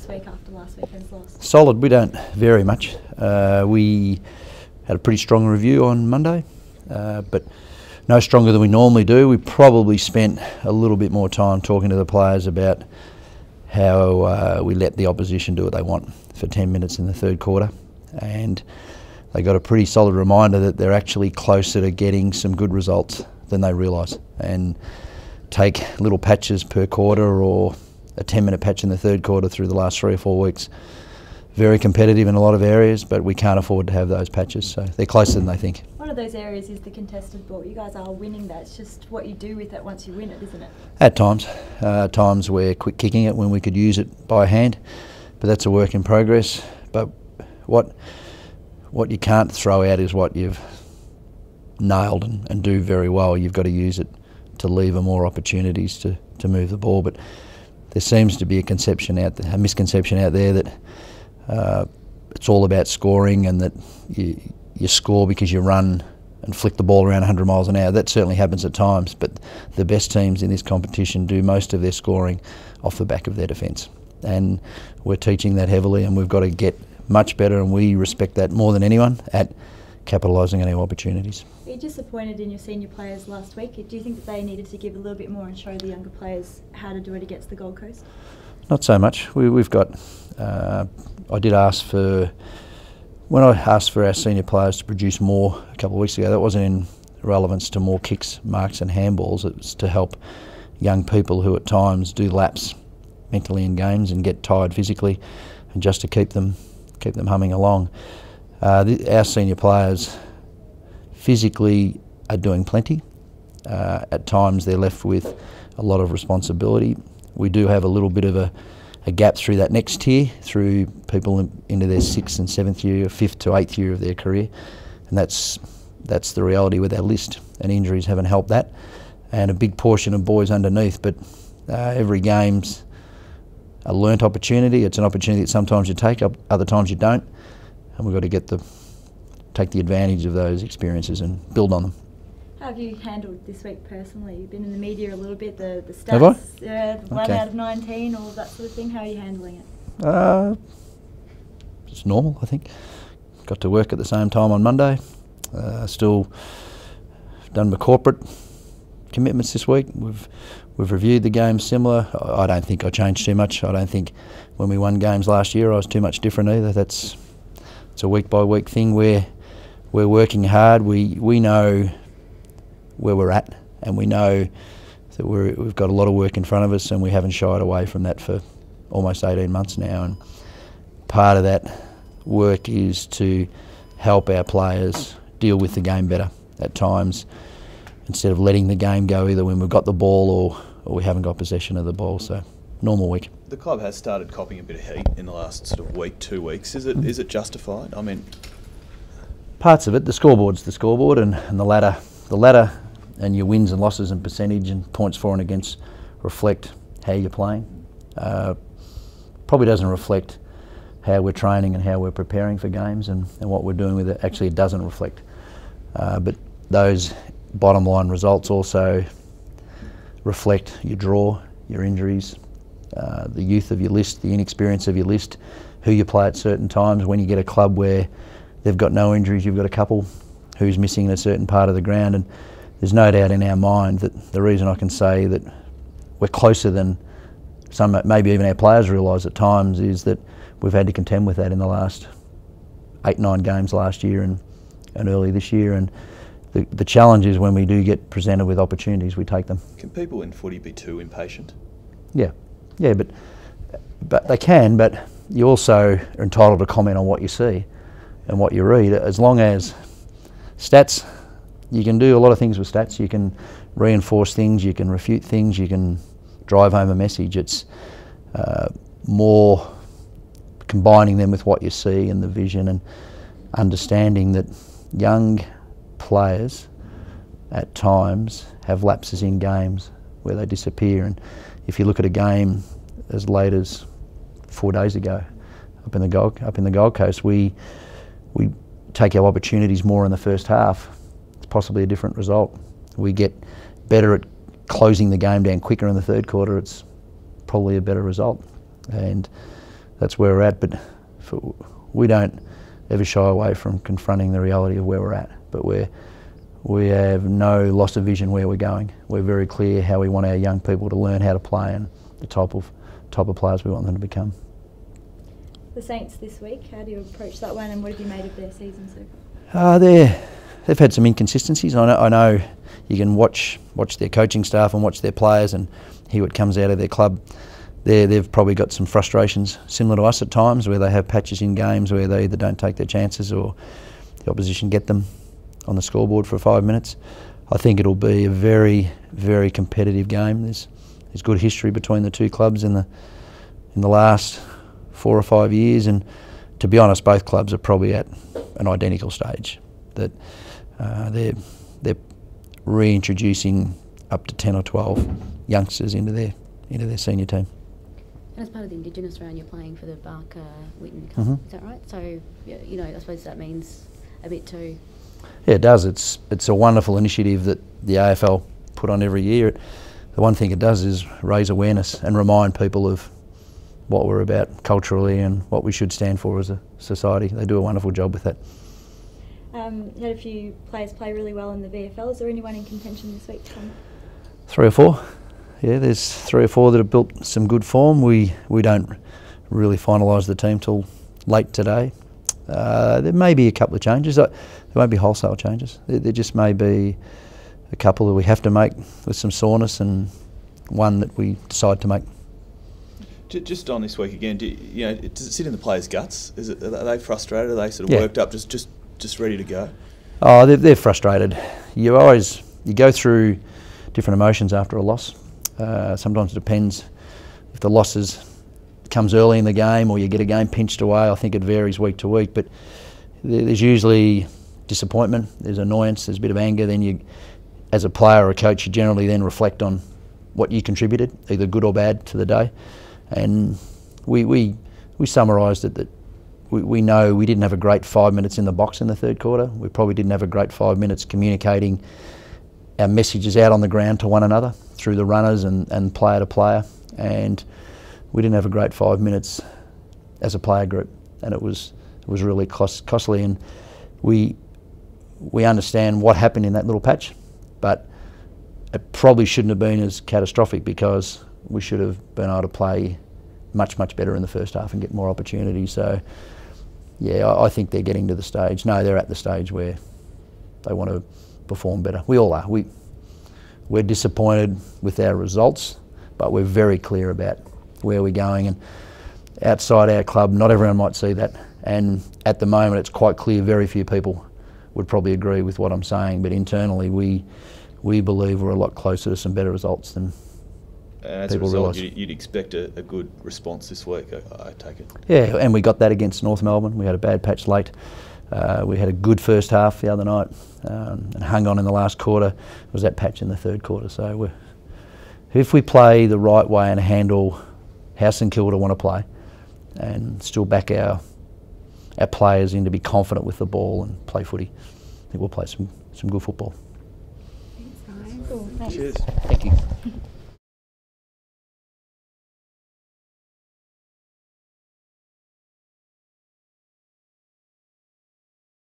week after last weekend's loss? Solid. We don't vary much. We had a pretty strong review on Monday, but no stronger than we normally do. We probably spent a little bit more time talking to the players about how we let the opposition do what they want for 10 minutes in the third quarter, and they got a pretty solid reminder that they're actually closer to getting some good results than they realise, and take little patches per quarter or a 10-minute patch in the third quarter through the last 3 or 4 weeks. Very competitive in a lot of areas, but we can't afford to have those patches, so they're closer than they think. One of those areas is the contested ball. You guys are winning that. It's just what you do with it once you win it, isn't it? At times. Times we're quick kicking it when we could use it by hand, but that's a work in progress. But what you can't throw out is what you've nailed and do very well. You've got to use it to lever more opportunities to move the ball. But there seems to be a misconception out there that it's all about scoring and that you score because you run and flick the ball around 100 miles an hour. That certainly happens at times, but the best teams in this competition do most of their scoring off the back of their defence. And we're teaching that heavily, and we've got to get much better, and we respect that more than anyone at capitalising on our opportunities. Were you disappointed in your senior players last week? Do you think that they needed to give a little bit more and show the younger players how to do it against the Gold Coast? Not so much. We've got... I did ask for... When I asked for our senior players to produce more a couple of weeks ago, that wasn't in relevance to more kicks, marks and handballs. It was to help young people who at times do laps mentally in games and get tired physically, and just to keep them humming along. Our senior players physically are doing plenty. At times they're left with a lot of responsibility. We do have a little bit of a gap through that next tier, through people into their 6th and 7th year, 5th to 8th year of their career, and that's the reality with our list, and injuries haven't helped that, and a big portion of boys underneath. But every game's a learnt opportunity. It's an opportunity that sometimes you take, other times you don't, and we've got to take the advantage of those experiences and build on them. How have you handled this week personally? You've been in the media a little bit, the stats, have I? The 1 out of 19, all of that sort of thing. How are you handling it? It's normal, I think. Got to work at the same time on Monday. Still done my corporate commitments this week. We've reviewed the games similar. I don't think I changed too much. I don't think when we won games last year I was too much different either. It's a week by week thing where we're working hard. We know where we're at, and we know that we've got a lot of work in front of us, and we haven't shied away from that for almost 18 months now. And part of that work is to help our players deal with the game better at times, instead of letting the game go either when we've got the ball or we haven't got possession of the ball. So normal week. The club has started copping a bit of heat in the last sort of week, 2 weeks. Is it justified? I mean, parts of it. The scoreboard's the scoreboard, and the ladder and your wins and losses and percentage and points for and against reflect how you're playing. Probably doesn't reflect how we're training and how we're preparing for games and what we're doing with it. Actually, it doesn't reflect. But those bottom line results also reflect your draw, your injuries, the youth of your list, the inexperience of your list, who you play at certain times. When you get a club where they've got no injuries, you've got a couple, who's missing in a certain part of the ground. And there's no doubt in our mind that the reason I can say that we're closer than some, maybe even our players realise at times, is that we've had to contend with that in the last 8-9 games last year and early this year. And the challenge is when we do get presented with opportunities, we take them. Can people in footy be too impatient? Yeah, but they can. But you also are entitled to comment on what you see and what you read. As long as stats, you can do a lot of things with stats. You can reinforce things, you can refute things, you can drive home a message. It's more combining them with what you see and the vision, and understanding that young players at times have lapses in games where they disappear. And if you look at a game as late as 4 days ago up in the Gold Coast, we take our opportunities more in the first half. It's possibly a different result. We get better at closing the game down quicker in the third quarter. It's probably a better result. And that's where we're at. But we don't ever shy away from confronting the reality of where we're at. But we have no loss of vision where we're going. We're very clear how we want our young people to learn how to play and the type of players we want them to become. The Saints this week, how do you approach that one, and what have you made of their season so far? They've had some inconsistencies. I know you can watch their coaching staff and watch their players and hear what comes out of their club. They've probably got some frustrations similar to us at times, where they have patches in games where they either don't take their chances or the opposition get them on the scoreboard for 5 minutes. I think it'll be a very, very competitive game. There's good history between the two clubs in the last 4 or 5 years, and to be honest, both clubs are probably at an identical stage. That they're reintroducing up to 10 or 12 youngsters into their senior team. And as part of the Indigenous round, you're playing for the Barker Whitten Cup, is that right? So, you know, I suppose that means a bit too. Yeah, it does. It's a wonderful initiative that the AFL put on every year. The one thing it does is raise awareness and remind people of what we're about culturally and what we should stand for as a society. They do a wonderful job with that. You had a few players play really well in the VFL. Is there anyone in contention this week, Tom? 3 or 4. Yeah, there's 3 or 4 that have built some good form. We don't really finalise the team till late today. There may be a couple of changes. There won't be wholesale changes. There just may be a couple that we have to make with some soreness, and one that we decide to make. Just on this week again, does it sit in the players' guts? Are they frustrated? Are they sort of worked up, just ready to go? Oh, they're frustrated. You go through different emotions after a loss. Sometimes it depends if the losses comes early in the game or you get a game pinched away. I think it varies week to week, but there's usually disappointment, there's annoyance, there's a bit of anger. Then you, as a player or a coach, you generally then reflect on what you contributed, either good or bad, to the day. And we summarised it that we know we didn't have a great 5 minutes in the box in the third quarter. We probably didn't have a great 5 minutes communicating our messages out on the ground to one another through the runners and player to player. And we didn't have a great 5 minutes as a player group, and it was really costly. And we understand what happened in that little patch, but it probably shouldn't have been as catastrophic, because we should have been able to play much better in the first half and get more opportunities. So yeah, I think they're getting to the stage. No, they're at the stage where they want to perform better. We all are. We're disappointed with our results, but we're very clear about where we're going. And outside our club, not everyone might see that. And at the moment, it's quite clear very few people would probably agree with what I'm saying. But internally, we believe we're a lot closer to some better results than as people a result, realise. you'd expect a good response this week, I take it. Yeah, and we got that against North Melbourne. We had a bad patch late. We had a good first half the other night and hung on in the last quarter. It was that patch in the third quarter. So if we play the right way and handle how St Kilda want to play, and still back our players in to be confident with the ball and play footy, I think we'll play some good football. Thanks, guys. Cool, thanks. Cheers. Thank you.